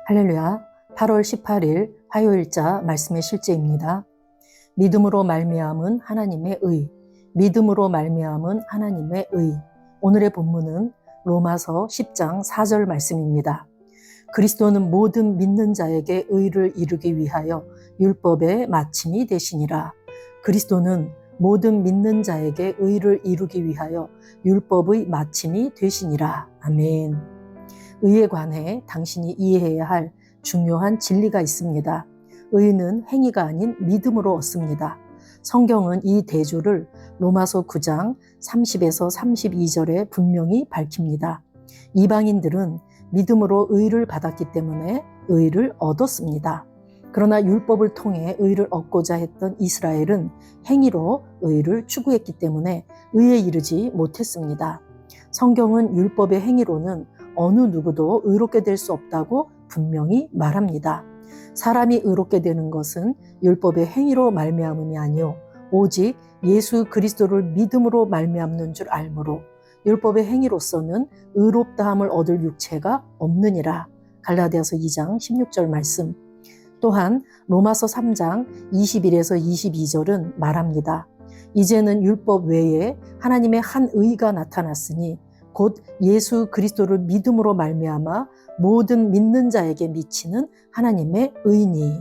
할렐루야. 8월 18일 화요일자 말씀의 실제입니다. 믿음으로 말미암은 하나님의 의. 믿음으로 말미암은 하나님의 의. 오늘의 본문은 로마서 10장 4절 말씀입니다. 그리스도는 모든 믿는 자에게 의를 이루기 위하여 율법의 마침이 되시니라. 그리스도는 모든 믿는 자에게 의를 이루기 위하여 율법의 마침이 되시니라. 아멘. 의에 관해 당신이 이해해야 할 중요한 진리가 있습니다. 의는 행위가 아닌 믿음으로 얻습니다. 성경은 이 대조를 로마서 9장 30에서 32절에 분명히 밝힙니다. 이방인들은 믿음으로 의를 받았기 때문에 의를 얻었습니다. 그러나 율법을 통해 의를 얻고자 했던 이스라엘은 행위로 의를 추구했기 때문에 의에 이르지 못했습니다. 성경은 율법의 행위로는 어느 누구도 의롭게 될 수 없다고 분명히 말합니다. 사람이 의롭게 되는 것은 율법의 행위로 말미암음이 아니요 오직 예수 그리스도를 믿음으로 말미암는 줄 알므로 율법의 행위로서는 의롭다함을 얻을 육체가 없느니라. 갈라디아서 2장 16절 말씀. 또한 로마서 3장 21에서 22절은 말합니다. 이제는 율법 외에 하나님의 한 의가 나타났으니 곧 예수 그리스도를 믿음으로 말미암아 모든 믿는 자에게 미치는 하나님의 의니.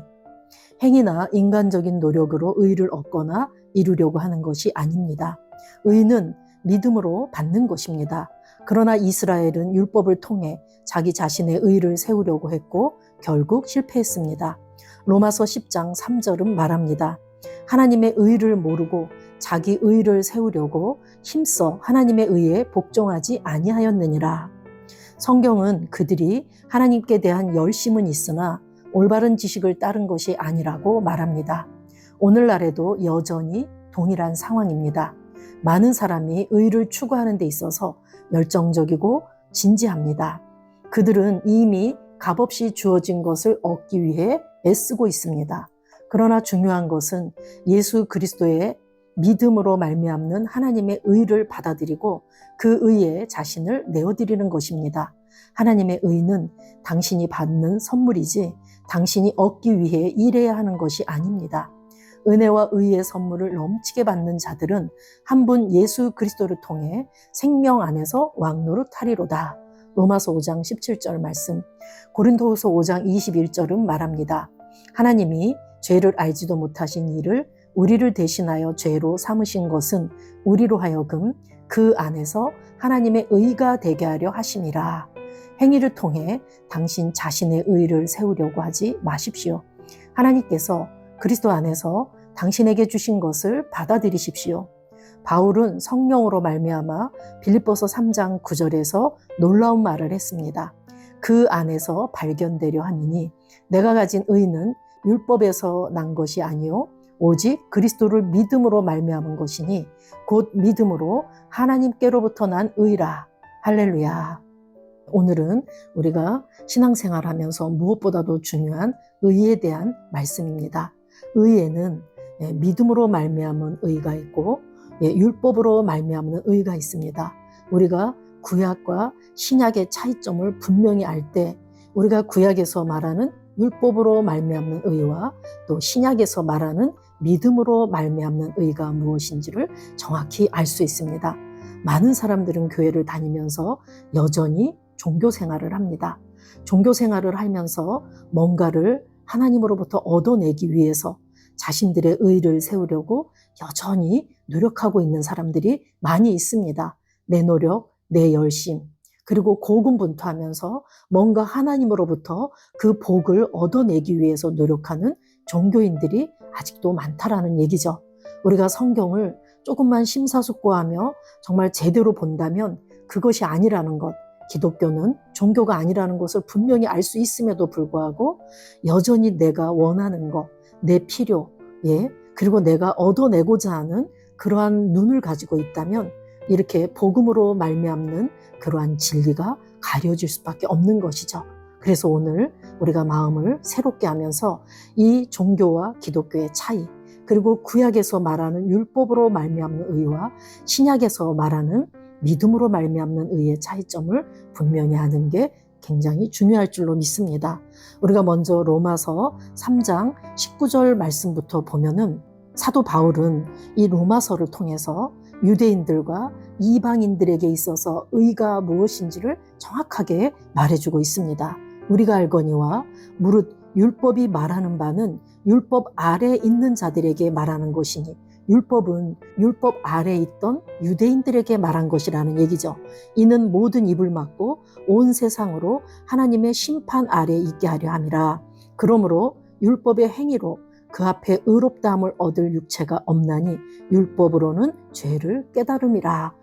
행위나 인간적인 노력으로 의를 얻거나 이루려고 하는 것이 아닙니다. 의는 믿음으로 받는 것입니다. 그러나 이스라엘은 율법을 통해 자기 자신의 의를 세우려고 했고 결국 실패했습니다. 로마서 10장 3절은 말합니다. 하나님의 의를 모르고 자기 의를 세우려고 힘써 하나님의 의에 복종하지 아니하였느니라. 성경은 그들이 하나님께 대한 열심은 있으나 올바른 지식을 따른 것이 아니라고 말합니다. 오늘날에도 여전히 동일한 상황입니다. 많은 사람이 의를 추구하는 데 있어서 열정적이고 진지합니다. 그들은 이미 값없이 주어진 것을 얻기 위해 애쓰고 있습니다. 그러나 중요한 것은 예수 그리스도의 믿음으로 말미암는 하나님의 의를 받아들이고 그 의에 자신을 내어드리는 것입니다. 하나님의 의는 당신이 받는 선물이지 당신이 얻기 위해 일해야 하는 것이 아닙니다. 은혜와 의의 선물을 넘치게 받는 자들은 한 분 예수 그리스도를 통해 생명 안에서 왕노릇하리로다. 로마서 5장 17절 말씀. 고린도후서 5장 21절은 말합니다. 하나님이 죄를 알지도 못하신 이를 우리를 대신하여 죄로 삼으신 것은 우리로 하여금 그 안에서 하나님의 의가 되게 하려 하심이라. 행위를 통해 당신 자신의 의를 세우려고 하지 마십시오. 하나님께서 그리스도 안에서 당신에게 주신 것을 받아들이십시오. 바울은 성령으로 말미암아 빌립보서 3장 9절에서 놀라운 말을 했습니다. 그 안에서 발견되려 함이니 내가 가진 의는 율법에서 난 것이 아니요 오직 그리스도를 믿음으로 말미암은 것이니 곧 믿음으로 하나님께로부터 난 의라. 할렐루야. 오늘은 우리가 신앙생활하면서 무엇보다도 중요한 의에 대한 말씀입니다. 의에는 믿음으로 말미암은 의가 있고 율법으로 말미암는 의가 있습니다. 우리가 구약과 신약의 차이점을 분명히 알 때 우리가 구약에서 말하는 율법으로 말미암는 의와 또 신약에서 말하는 믿음으로 말미암는 의가 무엇인지를 정확히 알 수 있습니다. 많은 사람들은 교회를 다니면서 여전히 종교 생활을 합니다. 종교 생활을 하면서 뭔가를 하나님으로부터 얻어내기 위해서 자신들의 의를 세우려고 여전히 노력하고 있는 사람들이 많이 있습니다. 내 노력, 내 열심, 그리고 고군분투하면서 뭔가 하나님으로부터 그 복을 얻어내기 위해서 노력하는 종교인들이 아직도 많다라는 얘기죠. 우리가 성경을 조금만 심사숙고하며 정말 제대로 본다면 그것이 아니라는 것, 기독교는 종교가 아니라는 것을 분명히 알 수 있음에도 불구하고 여전히 내가 원하는 것, 내 필요, 그리고 내가 얻어내고자 하는 그러한 눈을 가지고 있다면 이렇게 복음으로 말미암는 그러한 진리가 가려질 수밖에 없는 것이죠. 그래서 오늘 우리가 마음을 새롭게 하면서 이 종교와 기독교의 차이, 그리고 구약에서 말하는 율법으로 말미암는 의와 신약에서 말하는 믿음으로 말미암는 의의 차이점을 분명히 하는 게 굉장히 중요할 줄로 믿습니다. 우리가 먼저 로마서 3장 19절 말씀부터 보면은 사도 바울은 이 로마서를 통해서 유대인들과 이방인들에게 있어서 의가 무엇인지를 정확하게 말해주고 있습니다. 우리가 알거니와 무릇 율법이 말하는 바는 율법 아래 있는 자들에게 말하는 것이니 율법은 율법 아래 있던 유대인들에게 말한 것이라는 얘기죠. 이는 모든 입을 막고 온 세상으로 하나님의 심판 아래 있게 하려 함이라. 그러므로 율법의 행위로 그 앞에 의롭다함을 얻을 육체가 없나니 율법으로는 죄를 깨달음이라.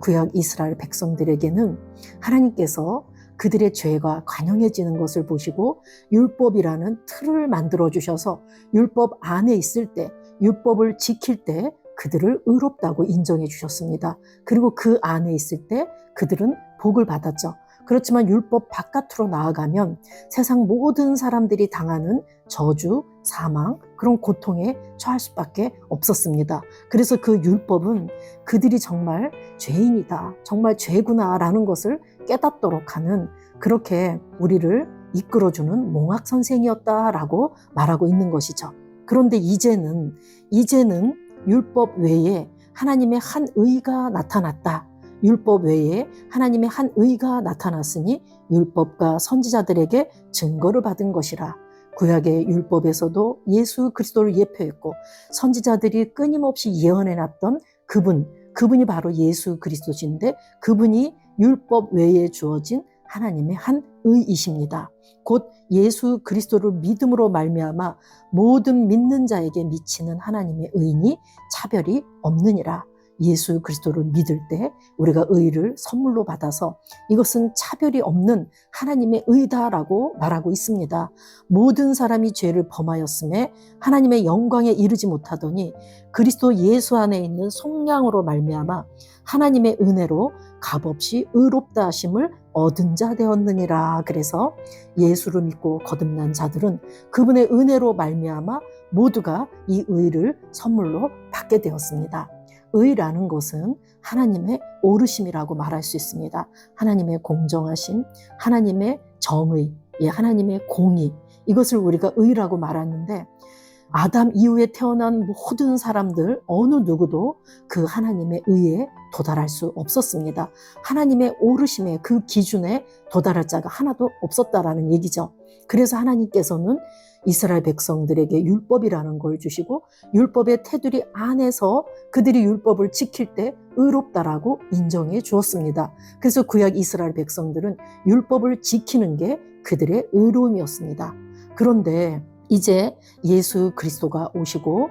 구약 이스라엘 백성들에게는 하나님께서 그들의 죄가 관영해지는 것을 보시고 율법이라는 틀을 만들어 주셔서 율법 안에 있을 때, 율법을 지킬 때 그들을 의롭다고 인정해 주셨습니다. 그리고 그 안에 있을 때 그들은 복을 받았죠. 그렇지만 율법 바깥으로 나아가면 세상 모든 사람들이 당하는 저주, 사망, 그런 고통에 처할 수밖에 없었습니다. 그래서 그 율법은 그들이 정말 죄인이다, 정말 죄구나라는 것을 깨닫도록 하는, 그렇게 우리를 이끌어주는 몽학 선생이었다라고 말하고 있는 것이죠. 그런데 이제는 율법 외에 하나님의 한 의가 나타났다. 율법 외에 하나님의 한 의가 나타났으니 율법과 선지자들에게 증거를 받은 것이라. 구약의 율법에서도 예수 그리스도를 예표했고 선지자들이 끊임없이 예언해놨던 그분이 바로 예수 그리스도신데, 그분이 율법 외에 주어진 하나님의 한 의이십니다. 곧 예수 그리스도를 믿음으로 말미암아 모든 믿는 자에게 미치는 하나님의 의니 차별이 없느니라. 예수 그리스도를 믿을 때 우리가 의를 선물로 받아서 이것은 차별이 없는 하나님의 의다라고 말하고 있습니다. 모든 사람이 죄를 범하였음에 하나님의 영광에 이르지 못하더니 그리스도 예수 안에 있는 속량으로 말미암아 하나님의 은혜로 값없이 의롭다 하심을 얻은 자 되었느니라. 그래서 예수를 믿고 거듭난 자들은 그분의 은혜로 말미암아 모두가 이 의를 선물로 받게 되었습니다. 의라는 것은 하나님의 오르심이라고 말할 수 있습니다. 하나님의 공정하심, 하나님의 정의, 하나님의 공의, 이것을 우리가 의라고 말하는데, 아담 이후에 태어난 모든 사람들 어느 누구도 그 하나님의 의에 도달할 수 없었습니다. 하나님의 오르심의 그 기준에 도달할 자가 하나도 없었다라는 얘기죠. 그래서 하나님께서는 이스라엘 백성들에게 율법이라는 걸 주시고 율법의 테두리 안에서 그들이 율법을 지킬 때 의롭다라고 인정해 주었습니다. 그래서 구약 이스라엘 백성들은 율법을 지키는 게 그들의 의로움이었습니다. 그런데 이제 예수 그리스도가 오시고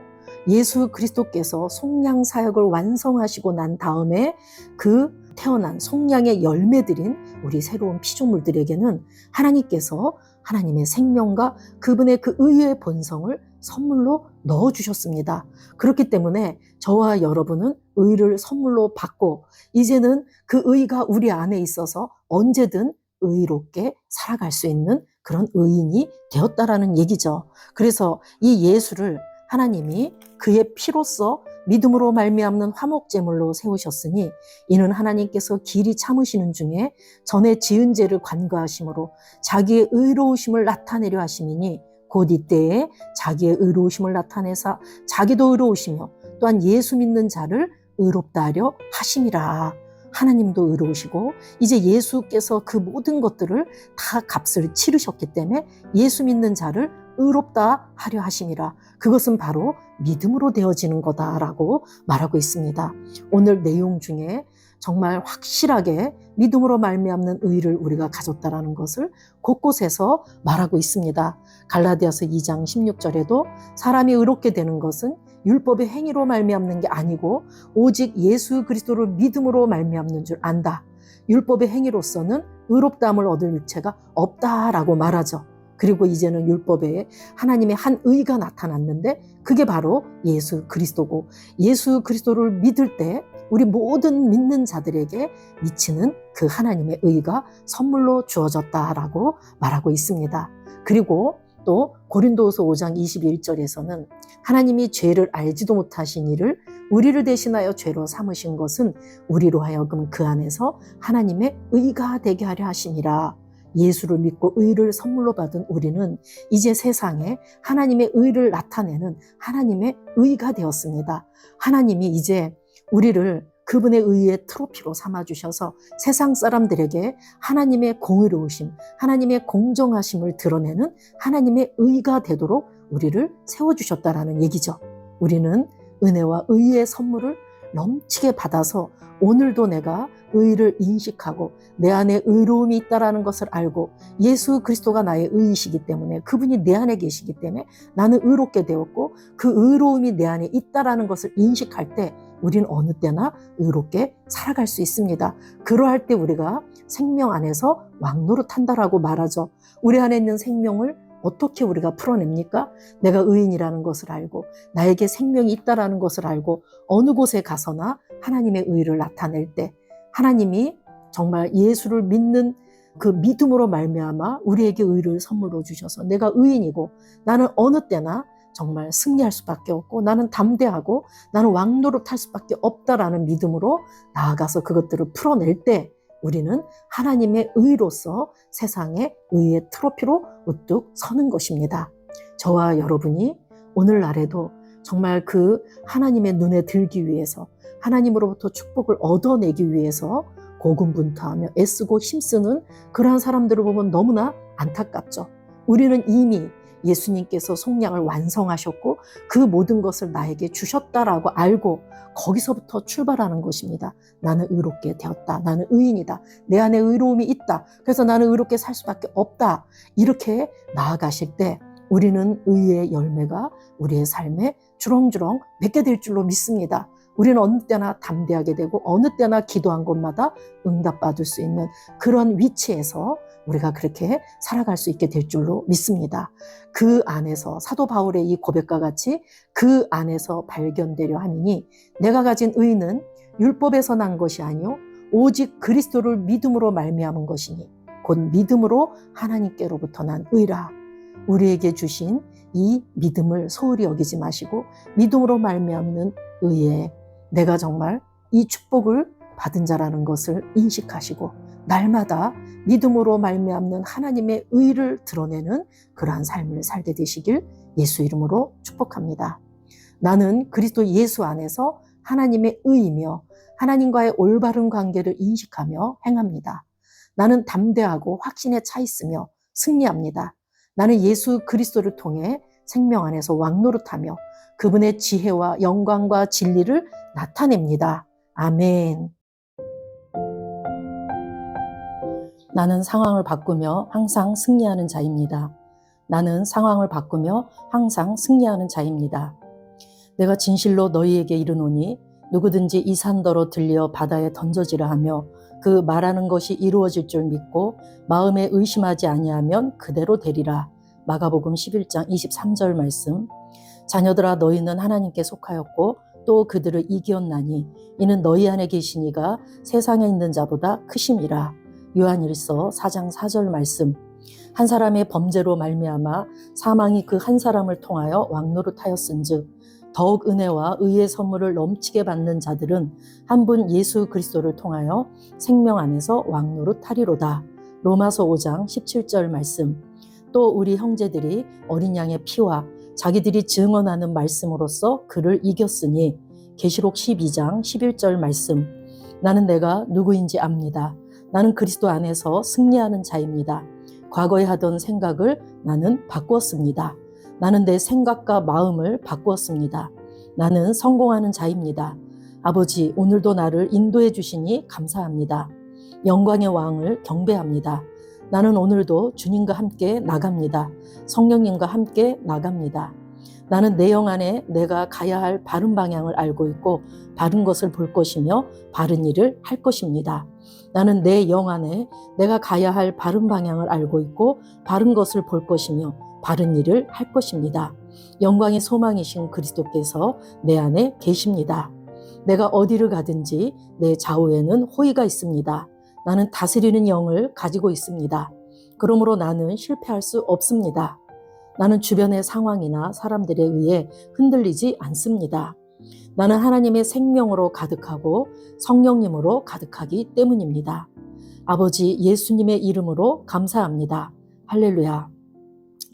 예수 그리스도께서 속량 사역을 완성하시고 난 다음에 그 태어난 속량의 열매들인 우리 새로운 피조물들에게는 하나님께서 하나님의 생명과 그분의 그 의의 본성을 선물로 넣어주셨습니다. 그렇기 때문에 저와 여러분은 의를 선물로 받고 이제는 그 의가 우리 안에 있어서 언제든 의롭게 살아갈 수 있는 그런 의인이 되었다라는 얘기죠. 그래서 이 예수를 하나님이 그의 피로써 믿음으로 말미암는 화목제물로 세우셨으니 이는 하나님께서 길이 참으시는 중에 전에 지은 죄를 관과하심으로 자기의 의로우심을 나타내려 하심이니 곧 이때에 자기의 의로우심을 나타내사 자기도 의로우시며 또한 예수 믿는 자를 의롭다 하려 하심이라. 하나님도 의로우시고 이제 예수께서 그 모든 것들을 다 값을 치르셨기 때문에 예수 믿는 자를 의롭다 하려 하심이라. 그것은 바로 믿음으로 되어지는 거다라고 말하고 있습니다. 오늘 내용 중에 정말 확실하게 믿음으로 말미암는 의를 우리가 가졌다라는 것을 곳곳에서 말하고 있습니다. 갈라디아서 2장 16절에도 사람이 의롭게 되는 것은 율법의 행위로 말미암는 게 아니고 오직 예수 그리스도를 믿음으로 말미암는 줄 안다. 율법의 행위로서는 의롭다함을 얻을 육체가 없다라고 말하죠. 그리고 이제는 율법에 하나님의 한 의가 나타났는데 그게 바로 예수 그리스도고 예수 그리스도를 믿을 때 우리 모든 믿는 자들에게 미치는 그 하나님의 의가 선물로 주어졌다라고 말하고 있습니다. 그리고 또 고린도후서 5장 21절에서는 하나님이 죄를 알지도 못하신 이를 우리를 대신하여 죄로 삼으신 것은 우리로 하여금 그 안에서 하나님의 의가 되게 하려 하심이라. 예수를 믿고 의를 선물로 받은 우리는 이제 세상에 하나님의 의를 나타내는 하나님의 의가 되었습니다. 하나님이 이제 우리를 그분의 의의 트로피로 삼아주셔서 세상 사람들에게 하나님의 공의로우심, 하나님의 공정하심을 드러내는 하나님의 의가 되도록 우리를 세워주셨다라는 얘기죠. 우리는 은혜와 의의 선물을 넘치게 받아서 오늘도 내가 의를 인식하고 내 안에 의로움이 있다라는 것을 알고 예수 그리스도가 나의 의이시기 때문에 그분이 내 안에 계시기 때문에 나는 의롭게 되었고 그 의로움이 내 안에 있다라는 것을 인식할 때 우리는 어느 때나 의롭게 살아갈 수 있습니다. 그러할 때 우리가 생명 안에서 왕노릇한다라고 말하죠. 우리 안에 있는 생명을 어떻게 우리가 풀어냅니까? 내가 의인이라는 것을 알고 나에게 생명이 있다라는 것을 알고 어느 곳에 가서나 하나님의 의를 나타낼 때 하나님이 정말 예수를 믿는 그 믿음으로 말미암아 우리에게 의를 선물로 주셔서 내가 의인이고 나는 어느 때나 정말 승리할 수밖에 없고 나는 담대하고 나는 왕노릇할 수밖에 없다라는 믿음으로 나아가서 그것들을 풀어낼 때 우리는 하나님의 의로서 세상의 의의 트로피로 우뚝 서는 것입니다. 저와 여러분이 오늘날에도 정말 그 하나님의 눈에 들기 위해서 하나님으로부터 축복을 얻어내기 위해서 고군분투하며 애쓰고 힘쓰는 그러한 사람들을 보면 너무나 안타깝죠. 우리는 이미 예수님께서 속량을 완성하셨고 그 모든 것을 나에게 주셨다라고 알고 거기서부터 출발하는 것입니다. 나는 의롭게 되었다. 나는 의인이다. 내 안에 의로움이 있다. 그래서 나는 의롭게 살 수밖에 없다. 이렇게 나아가실 때 우리는 의의 열매가 우리의 삶에 주렁주렁 맺게 될 줄로 믿습니다. 우리는 어느 때나 담대하게 되고 어느 때나 기도한 곳마다 응답받을 수 있는 그런 위치에서 우리가 그렇게 살아갈 수 있게 될 줄로 믿습니다. 그 안에서 사도 바울의 이 고백과 같이 그 안에서 발견되려 함이니 내가 가진 의는 율법에서 난 것이 아니요 오직 그리스도를 믿음으로 말미암은 것이니 곧 믿음으로 하나님께로부터 난 의라. 우리에게 주신 이 믿음을 소홀히 여기지 마시고 믿음으로 말미암는 의에 내가 정말 이 축복을 받은 자라는 것을 인식하시고 날마다 믿음으로 말미암는 하나님의 의를 드러내는 그러한 삶을 살게 되시길 예수 이름으로 축복합니다. 나는 그리스도 예수 안에서 하나님의 의이며 하나님과의 올바른 관계를 인식하며 행합니다. 나는 담대하고 확신에 차 있으며 승리합니다. 나는 예수 그리스도를 통해 생명 안에서 왕노릇하며 그분의 지혜와 영광과 진리를 나타냅니다. 아멘. 나는 상황을 바꾸며 항상 승리하는 자입니다. 나는 상황을 바꾸며 항상 승리하는 자입니다. 내가 진실로 너희에게 이르노니 누구든지 이 산더러 들려 바다에 던져지라 하며 그 말하는 것이 이루어질 줄 믿고 마음에 의심하지 아니하면 그대로 되리라. 마가복음 11장 23절 말씀. 자녀들아 너희는 하나님께 속하였고 또 그들을 이기었나니 이는 너희 안에 계신 이가 세상에 있는 자보다 크심이라. 요한일서 4장 4절 말씀. 한 사람의 범죄로 말미암아 사망이 그 한 사람을 통하여 왕노릇하였은즉 더욱 은혜와 의의 선물을 넘치게 받는 자들은 한 분 예수 그리스도를 통하여 생명 안에서 왕노릇하리로다. 로마서 5장 17절 말씀. 또 우리 형제들이 어린 양의 피와 자기들이 증언하는 말씀으로써 그를 이겼으니 계시록 12장 11절 말씀. 나는 내가 누구인지 압니다. 나는 그리스도 안에서 승리하는 자입니다. 과거에 하던 생각을 나는 바꾸었습니다. 나는 내 생각과 마음을 바꾸었습니다. 나는 성공하는 자입니다. 아버지, 오늘도 나를 인도해 주시니 감사합니다. 영광의 왕을 경배합니다. 나는 오늘도 주님과 함께 나갑니다. 성령님과 함께 나갑니다. 나는 내 영 안에 내가 가야 할 바른 방향을 알고 있고 바른 것을 볼 것이며 바른 일을 할 것입니다. 나는 내 영 안에 내가 가야 할 바른 방향을 알고 있고 바른 것을 볼 것이며 바른 일을 할 것입니다. 영광의 소망이신 그리스도께서 내 안에 계십니다. 내가 어디를 가든지 내 좌우에는 호의가 있습니다. 나는 다스리는 영을 가지고 있습니다. 그러므로 나는 실패할 수 없습니다. 나는 주변의 상황이나 사람들에 의해 흔들리지 않습니다. 나는 하나님의 생명으로 가득하고 성령님으로 가득하기 때문입니다. 아버지 예수님의 이름으로 감사합니다. 할렐루야.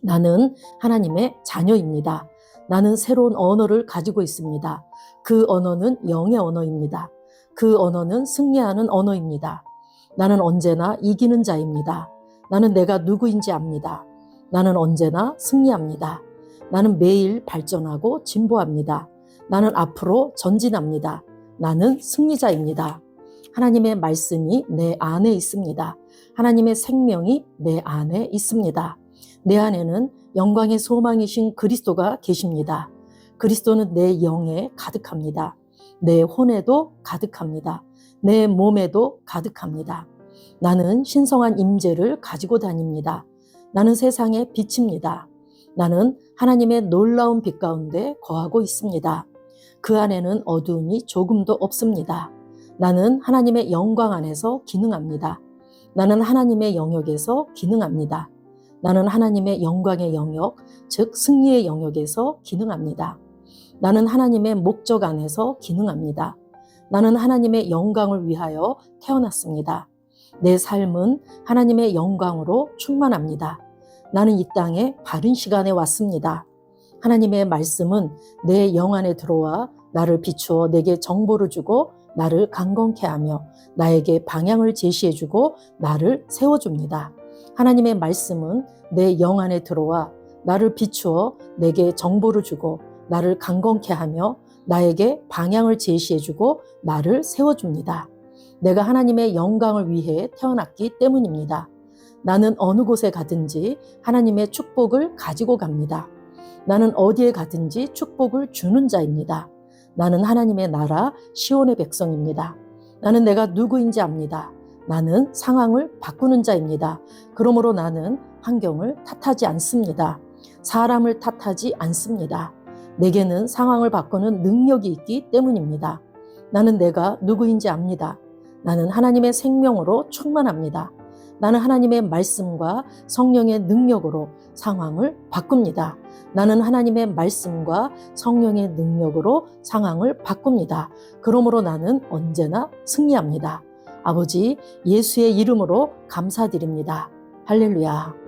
나는 하나님의 자녀입니다. 나는 새로운 언어를 가지고 있습니다. 그 언어는 영의 언어입니다. 그 언어는 승리하는 언어입니다. 나는 언제나 이기는 자입니다. 나는 내가 누구인지 압니다. 나는 언제나 승리합니다. 나는 매일 발전하고 진보합니다. 나는 앞으로 전진합니다. 나는 승리자입니다. 하나님의 말씀이 내 안에 있습니다. 하나님의 생명이 내 안에 있습니다. 내 안에는 영광의 소망이신 그리스도가 계십니다. 그리스도는 내 영에 가득합니다. 내 혼에도 가득합니다. 내 몸에도 가득합니다. 나는 신성한 임재를 가지고 다닙니다. 나는 세상의 빛입니다. 나는 하나님의 놀라운 빛 가운데 거하고 있습니다. 그 안에는 어두움이 조금도 없습니다. 나는 하나님의 영광 안에서 기능합니다. 나는 하나님의 영역에서 기능합니다. 나는 하나님의 영광의 영역, 즉 승리의 영역에서 기능합니다. 나는 하나님의 목적 안에서 기능합니다. 나는 하나님의 영광을 위하여 태어났습니다. 내 삶은 하나님의 영광으로 충만합니다. 나는 이 땅에 바른 시간에 왔습니다. 하나님의 말씀은 내 영 안에 들어와 나를 비추어 내게 정보를 주고 나를 강건케 하며 나에게 방향을 제시해주고 나를 세워줍니다. 하나님의 말씀은 내 영 안에 들어와 나를 비추어 내게 정보를 주고 나를 강건케 하며 나에게 방향을 제시해주고 나를 세워줍니다. 내가 하나님의 영광을 위해 태어났기 때문입니다. 나는 어느 곳에 가든지 하나님의 축복을 가지고 갑니다. 나는 어디에 가든지 축복을 주는 자입니다. 나는 하나님의 나라 시온의 백성입니다. 나는 내가 누구인지 압니다. 나는 상황을 바꾸는 자입니다. 그러므로 나는 환경을 탓하지 않습니다. 사람을 탓하지 않습니다. 내게는 상황을 바꾸는 능력이 있기 때문입니다. 나는 내가 누구인지 압니다. 나는 하나님의 생명으로 충만합니다. 나는 하나님의 말씀과 성령의 능력으로 상황을 바꿉니다. 나는 하나님의 말씀과 성령의 능력으로 상황을 바꿉니다. 그러므로 나는 언제나 승리합니다. 아버지 예수의 이름으로 감사드립니다. 할렐루야.